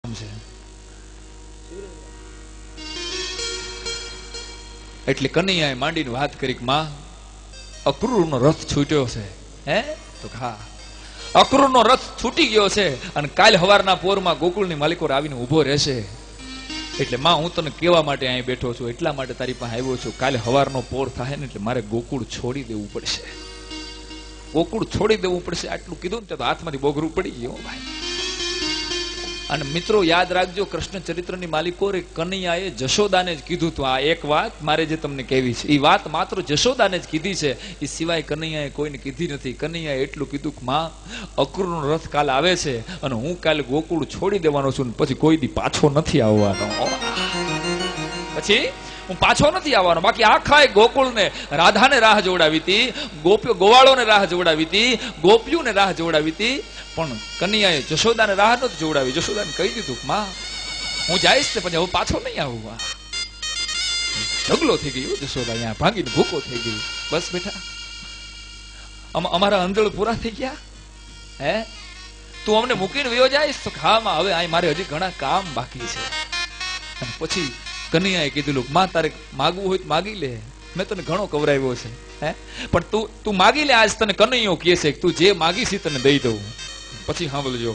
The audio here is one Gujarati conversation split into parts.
છે. એટલે કનૈયાએ માંડીને વાત કરી કે માં અક્રૂરનો રથ છૂટ્યો છે. હે તો હા, અક્રૂરનો રથ છૂટી ગયો છે અને કાલ સવારના પોરમાં ગોકુળની માલિકો આવીને ઉભો રહેશે. એટલે માં હું તને કેવા માટે અહીં બેઠો છું, એટલા માટે તારી પાસે આવ્યો છું. કાલે સવારનો પોર થાય ને એટલે મારે ગોકુળ છોડી દેવું પડશે, ગોકુળ છોડી દેવું પડશે. આટલું કીધું ને તો હાથમાંથી બોગરું પડી ગયો ભાઈ. અને મિત્રો યાદ રાખજો, કૃષ્ણ ચરિત્રની માલિકો રે કનૈયાએ જશોદાને જ કીધું હતું. આ એક વાત મારે જે તમને કહેવી છે, એ વાત માત્ર જશોદાને જ કીધી છે, એ સિવાય કનૈયાએ કોઈને કીધી નથી. કનૈયાએ એટલું કીધું કે માં અક્રૂરનો રથ કાલ આવે છે અને હું કાલે ગોકુળ છોડી દેવાનો છું, પછી કોઈ દી પાછો નથી આવવાનો. પછી હું પાછો નથી આવવાનો. બાકી આખા ગોકુળને રાધાને રાહ જોડાવી હતી, ગોપીઓ ગોવાળોને રાહ જોડાવી હતી, ગોપીઓને રાહ જોડાવી હતી, પણ કનૈયાએ જશોદાને રાહ નથી જોડાવી. જશોદાને કહી દીધું માં હું જઈશ ને પછી હવે પાછો નહીં આવું. ઢગલો થઈ ગયો, જશોદા અહીંયા ભાંગીને ભૂકો થઈ ગઈ. બસ બેટા અમારા અંજળ પૂરા થઈ ગયા. હે તું અમને મૂકીને વયો જઈશ તો હા માં હવે આ મારે હજી ઘણા કામ બાકી છે. અને પછી કનૈયાએ કીધું માં તારે માગવું હોય તો માગી લે, મેં તને ઘણો કવરાવ્યો છે. હે પણ તું માગી લે. આજ તને કનૈયો કહે છે કે તું જે માગીશ તને દઈ દઉં. પછી સાંભળજો,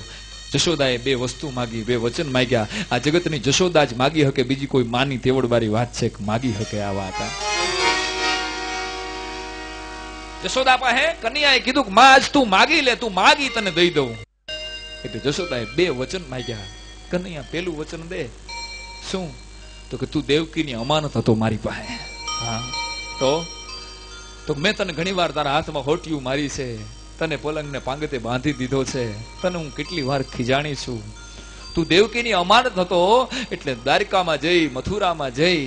જશોદાએ બે વસ્તુ માગી, બે વચન માગ્યા. આ જગતની જશોદા જ માગી હકે, બીજી કોઈ માની તેવડવાળી વાત છે કે માગી હકે આ વાત. જશોદા પાસે કનૈયાએ કીધું કે માં આજ તું માગી લે, તું માગી તને દઈ દઉં. એટલે જશોદાએ બે વચન માગ્યા. કનૈયા પેલું વચન દે શું તો કે તું દેવકીની અમાનત હતો મારી પાસે. હા તો મેં તને ઘણી વાર તારા હાથમાં હોટિયું મારી છે, તને પલંગને પાંગતે બાંધી દીધો છે, તને હું કેટલી વાર ખીજાણી છું. તું દેવકીની અમાનત હતો એટલે દ્વારકામાં જઈ, મથુરામાં જઈ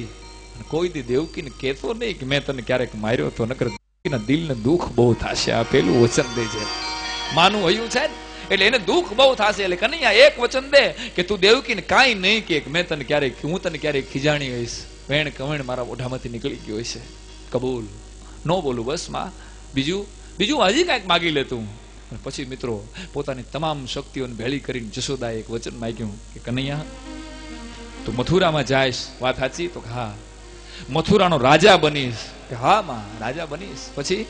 કોઈ દી દેવકીને કહેતો નહીં કે મેં તને ક્યારેક માર્યો તો, નકર દેવકીના દિલને દુઃખ બહુ થશે. આ પેલું વચન દે છે, માનું હયું છે ને એટલે એને દુઃખ બહુ થશે. એટલે કનૈયા એક વચન દે કે તું દેવકીને કાંઈ નહીં કે મેં તને ક્યારેક, હું તને ક્યારેક ખીજાણી હોઈશ, વેણ કવેણ મારા મોઢામાંથી નીકળી ગયો છે. કબૂલ નો બોલું બસ માં, બીજું હજી કાંઈક માગી લેતું. પછી મિત્રો પોતાની તમામ શક્તિઓને ભેળી કરીને જશોદાએ એક વચન માંગ્યું કે કનૈયા તું મથુરામાં જાઈશ, વાત સાચી તો હા. મથુરાનો રાજા બનીશ કે હા માં રાજા બનીશ. પછી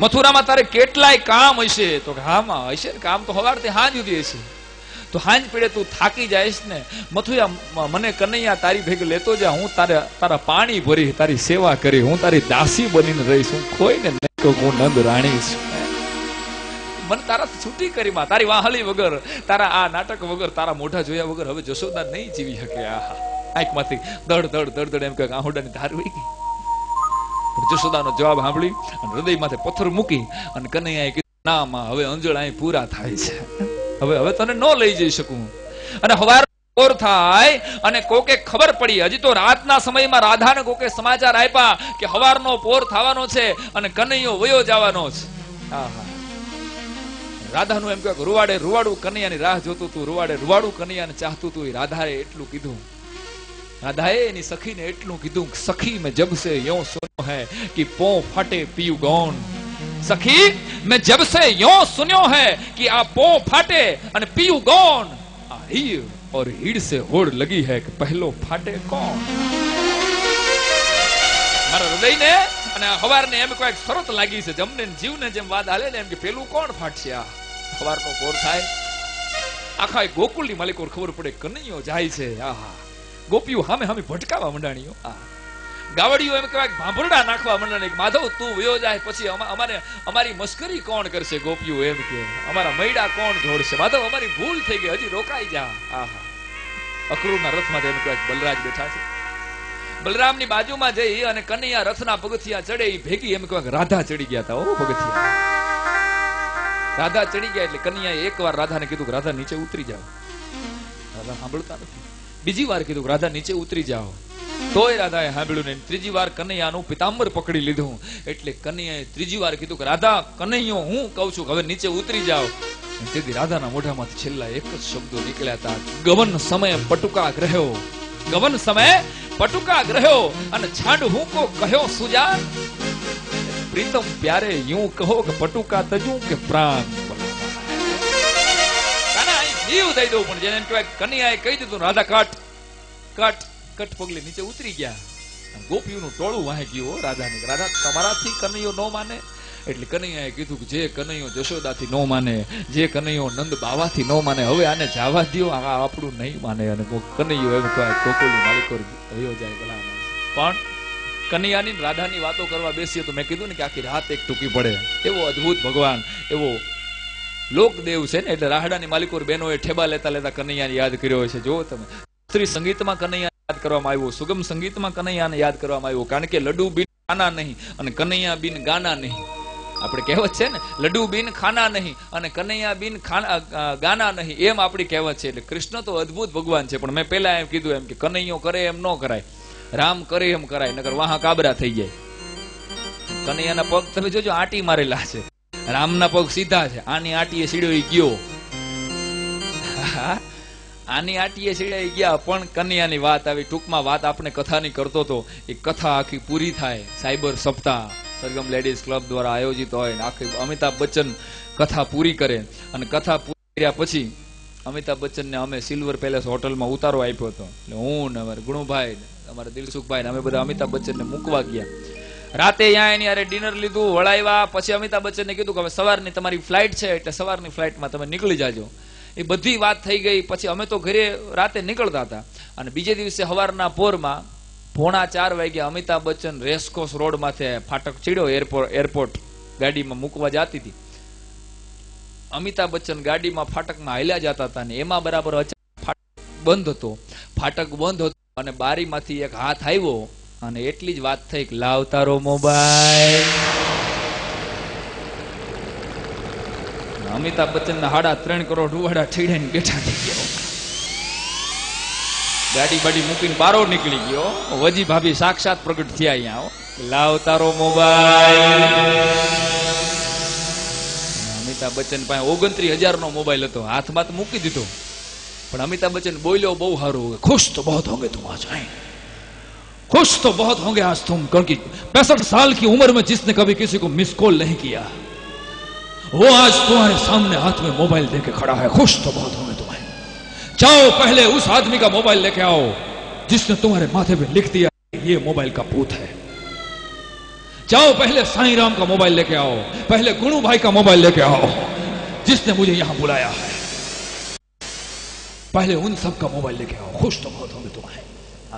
મથુરામાં તારે કેટલાય કામ હશે તો કે હા માં હશે ને, કામ તો સવારથી સાંજ સુધી હશે. તો સાંજ પીડે તું થાકી જાઈશ ને, મથુરા મને કનૈયા તારી ભેગી લેતો જા, હું તારા પાણી ભરી, તારી સેવા કરી, હું તારી દાસી બનીને રહીશ, હું કોઈને નહીં કહું હું નંદ રાણી છું. મને તારાથી છૂટી કરી માં, તારી વાહલી વગર, તારા આ નાટક વગર, તારા મોઢા જોયા વગર હવે જશોદા નહીં જીવી શકે. આહા આંખમાંથી દડ એમ કે આહુડાની ધાર વહી ગઈ. જશોદાનો જવાબ સાંભળી અને હૃદય માથે પથ્થર મૂકી અને કનૈયાએ કીધું ના માં હવે અંજળ અહીં પૂરા થાય છે, હવે તને ન લઈ જઈ શકું. અને હવાર પોર થાય અને કોકે ખબર પડી, હજી તો રાતના સમયમાં રાધાને કોકે સમાચાર આપ્યા કે હવારનો પોર થવાનો છે અને કનૈયો વયો જવાનો છે. રાધાનું એમ કે રૂવાડું કનૈયાની રાહ જોતું તું, રૂવાડું કનૈયાને ચાહતું તું. રાધાએ એટલું કીધું, રાધાએ એની સખીને એટલું કીધું, સખી મેં જબ સે યો સુન્યો હૈ कि पो फटे पीयू गौन. सखी मैं जब से यो सुन्यो है कि आ पो फाटे અને પીયુ ગૌન, આ હીર और हीड़ से होड़ लगी है कि पहलो फाटे कौन. મારા હૃદયને અને હવારને એમ કોઈ શરત લાગી છે, જમને જીવને જેમ વાત હાલે ને એમ કે પેલું કોણ ફાટશે. આ હવારનો પોર થાય, આખા ગોકુળની માલિકો ખબર પડે કનૈયો જાય છે. આહા ગોપીઓ હામે ભટકાવા મંડાણીઓ, ગાવડીઓ એમ કહેવાય ભાંભરડા નાખવા મંડાણી, માધવ તું વયો જાય પછી અમારી મસ્કરી કોણ કરશે. ગોપીઓ એમ કે અમારા મૈડા કોણ જોડશે. માધવ અમારી ભૂલ થઈ ગઈ, હજી રોકાઈ જા. આહા અક્રૂરના રથમાં એમ કહેવાય બલરાજ બેઠા છે. બલરામની બાજુમાં જઈ અને કનૈયા રથના પગથિયા ચડે એ ભેગી એમ કહેવાય રાધા ચડી ગયા હતા. ઓ પગથિયા રાધા ચડી ગયા એટલે કનૈયાએ એકવાર રાધાને કીધું કે રાધા નીચે ઉતરી જાઓ. રાધા સાંભળતા નથી. બીજી વાર કીધું કે રાધા નીચે ઉતરી જાઓ, તોય રાધાએ સાંભળ્યું નહીં. ત્રીજી વાર કનૈયાનું પિતાંબર પકડી લીધું એટલે કનૈયાએ ત્રીજી વાર કીધું કે રાધા કનૈયો હું કહું છું હવે નીચે ઉતરી જાઓ. તેથી રાધાના મોઢામાંથી છેલ્લા એક જ શબ્દો નીકળ્યા હતા, ગવન સમય પટુકા ગ્રહ્યો, ગવન સમય પટુકા ગ્રહ્યો અને છાંડ હું કો કહ્યો સુજાન. પ્રીતમ પ્યારે यूं કહો કે પટુકા તજું કે પ્રાણ. જીવ દઈ દઉં, પણ જેને એમ કહેવાય કનૈયાએ કહી દીધું રાધા કટ કટ કટ પગલે નીચે ઉતરી ગયા. ગોપીઓનું ટોળું વાહે ગયું રાધાની. રાધા તમારાથી કનૈયો ન માને? એટલે કનૈયાએ કીધું કે જે કનૈયો જશોદાથી ન માને, જે કનૈયો નંદ બાવાથી ન માને, હવે આને જવા દ્યો, આ આપણું નહીં માને. અને કનૈયો એમ કહે ગોકુળની માલિકો વયો જાય ભલા. પણ કનૈયાની રાધાની વાતો કરવા બેસીએ તો મેં કીધું ને કે આખી રાત એક ટૂંકી પડે. એવો અદભુત ભગવાન, એવો લોકદેવ છે ને. એટલે રાહડાની માલિકો બહેનોએ ઠેબા લેતા લેતા કનૈયાને યાદ કર્યો છે. જો તમે સ્ત્રી સંગીતમાં કનૈયા યાદ કરવામાં આવ્યું, સુગમ સંગીતમાં કનૈયાને યાદ કરવામાં આવ્યું. કારણ કે લડુ બિન ખાના નહીં અને કનૈયા બિન ગાના નહીં. આપણે કહેવત છે ને, લડુ બિન ખાના નહીં અને કનૈયા બિન ગાના નહીં, એમ આપણી કહેવત છે. એટલે કૃષ્ણ તો અદભુત ભગવાન છે. પણ મેં પહેલા એમ કીધું એમ કે કનૈયો કરે એમ ન કરાય, રામ કરે એમ કરાય, નકર વાહા કાબરા થઈ જાય. કનૈયાના પગ તમે જોજો આટી મારેલા છે, રામના પગ સીધા છે. આની આટીએ સીડોઈ ગયો, આની આટીએ સીડાઈ ગયા. પણ કનૈયાની વાત આવી. ટૂંકમાં વાત આપણે કથાની કરતો તો એ કથા આખી પૂરી થાય. સાયબર સપ્તાહ સરગમ લેડીઝ ક્લબ દ્વારા આયોજિત હોય, આખી અમિતાભ બચ્ચન કથા પૂરી કરે. અને કથા પૂરી કર્યા પછી અમિતાભ બચ્ચનને અમે સિલ્વર પેલેસ હોટલમાં ઉતારો આપ્યો હતો. એટલે હું ને અમારે ગુણુભાઈ, અમારા દિલસુખભાઈ, અમે બધા અમિતાભ બચ્ચનને મૂકવા ગયા. રાતે અહીંયા એની અરે ડિનર લીધું, વળાવ્યા. પછી અમિતાભ બચ્ચનને કીધું કે હવે સવારની તમારી ફ્લાઇટ છે, એટલે સવારની ફ્લાઇટમાં તમે નીકળી જાજો. એ બધી વાત થઈ ગઈ. પછી અમે તો ઘરે રાતે નીકળતા હતા. અને બીજે દિવસે સવારના પોરમાં 3:45 વાગ્યા અમિતાભ બચ્ચન રેસકોર્સ રોડ માંથી ફાટક ચીડ્યો, એરપોર્ટ ગાડીમાં મૂકવા જતી હતી. અમિતાભ બચ્ચન ગાડીમાં ફાટકમાં હાલ્યા જતા હતા ને એમાં બરાબર અચાનક ફાટક બંધ હતો. ફાટક બંધ હતો અને બારીમાંથી એક હાથ આવ્યો અને એટલી જ વાત થઈ કે લાવ તારો મોબાઈલ. અમિતાભ બચ્ચન ના 3.5 કરોડ રૂવાડા ઠીડાઈને બેઠા થઈ ગયો. ગાડી બાડી મૂકીને બારો નીકળી ગયો. વજી ભાભી સાક્ષાત પ્રગટ થયા અહીંયા, લાવ તારો મોબાઈલ. અમિતાભ બચ્ચન પાસે 29,000 નો મોબાઈલ હતો, હાથમાં તો મૂકી દીધો. પણ અમિતાભ બચ્ચન બોલ્યો બહુ સારું, खुश तो बहुत होंगे तुम आज, खुश तो बहुत होंगे आज तुम, क्योंकि 65 साल की उम्र में जिसने कभी किसी को मिस कॉल नहीं किया वो आज तुम्हारे सामने हाथ में मोबाइल लेके खड़ा है. खुश तो बहुत होंगे तुम्हें. जाओ पहले उस आदमी का मोबाइल लेके आओ जिसने तुम्हारे माथे पे लिख दिया ये मोबाइल का भूत है. जाओ पहले साईं राम का मोबाइल लेके आओ, पहले गुणू भाई का मोबाइल लेके आओ जिसने मुझे यहां बुलाया है. पहले उन सब का मोबाइल लेके आओ. खुश तो बहुत होंगे तुम्हें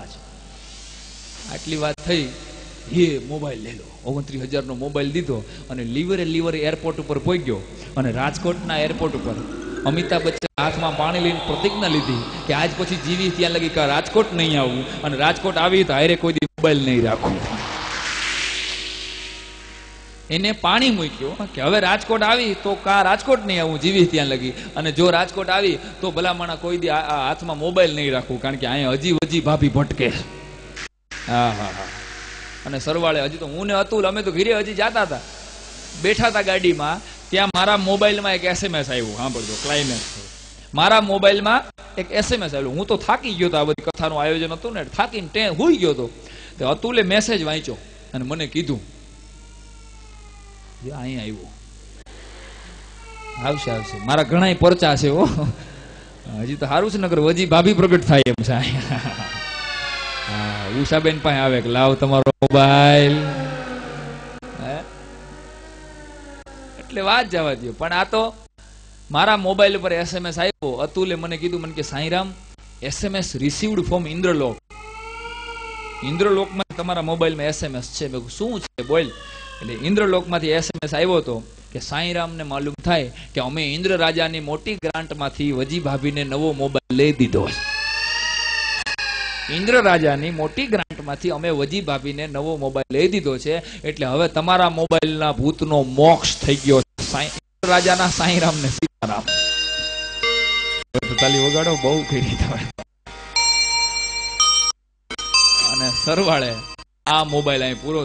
आज. આટલી વાત થઈ. એ મોબાઈલ લે લો. 29,000 નો મોબાઈલ દીધો અને લીવરે એરપોર્ટ ઉપર પહોંચ્યો. અને રાજકોટના એરપોર્ટ ઉપર અમિતાભ બચ્ચન હાથમાં પાણી લઈને પ્રતિજ્ઞા લીધી કે આજ પછી જીવી ત્યાં લગી કે રાજકોટ નહીં આવું, અને રાજકોટ આવી તો હારે કોઈ દી મોબાઈલ નહીં રાખું. એને પાણી મૂક્યો કે હવે રાજકોટ આવી તો રાજકોટ નહીં આવું જીવી ત્યાં લગી, અને જો રાજકોટ આવી તો ભલામણા કોઈ દી હાથમાં મોબાઈલ નહીં રાખવું, કારણ કે અહીંયા હજી ભાભી ભટકે. હા હા હા. અને સરવાળે હજી તો હું ને અતુલ અમે તો ઘરે હજી જતા હતા, બેઠા હતા ગાડીમાં, ત્યાં મારા મોબાઈલમાં એક SMS આવ્યું. સાંભળજો ક્લાઇમેક્સ. મારા મોબાઈલમાં એક SMS આવ્યું. હું તો થાકી ગયો હતો, આ બધી કથાનું આયોજન હતું ને, થાકીને હુઈ ગયો હતો. તો અતુલે મેસેજ વાંચ્યો અને મને કીધું અહીંયા આવ્યું. આવશે મારા ઘણા પરચા છે હો, હજી તો સારું છે, નકર વજી ભાભી પ્રગટ થાય એમ છે. ઉષાબેન પાસે આવે કે લાવ તમારો મોબાઈલ. એટલે વાત જવા દો. પણ આ તો મારા મોબાઈલ ઉપર SMS આવ્યો. અતુલે મને કીધું, મને કે Sairam SMS received from Indralok. ઇન્દ્રલોકમાં તમારા મોબાઈલમાં SMS છે. મેં શું છે બોલ. એટલે ઇન્દ્રલોકમાંથી SMS આવ્યો હતો કે સાંઈરામને માલુમ થાય કે અમે ઇન્દ્ર રાજાની મોટી ગ્રાન્ટમાંથી વજી ભાભીને નવો મોબાઈલ લઈ દીધો. ઇન્દ્ર રાજાની મોટી ગ્રાન્ટમાંથી અમે વજી ભાભીને નવો મોબાઈલ લઈ દીધો છે. એટલે હવે તમારા મોબાઈલના ભૂતનો મોક્ષ થઈ ગયો. ઇન્દ્ર રાજાના સાંઈરામને સીતારામ. તાલી વગાડો, બહુ કરી તમે. અને સરવાળે આ મોબાઈલ અહીં પૂરો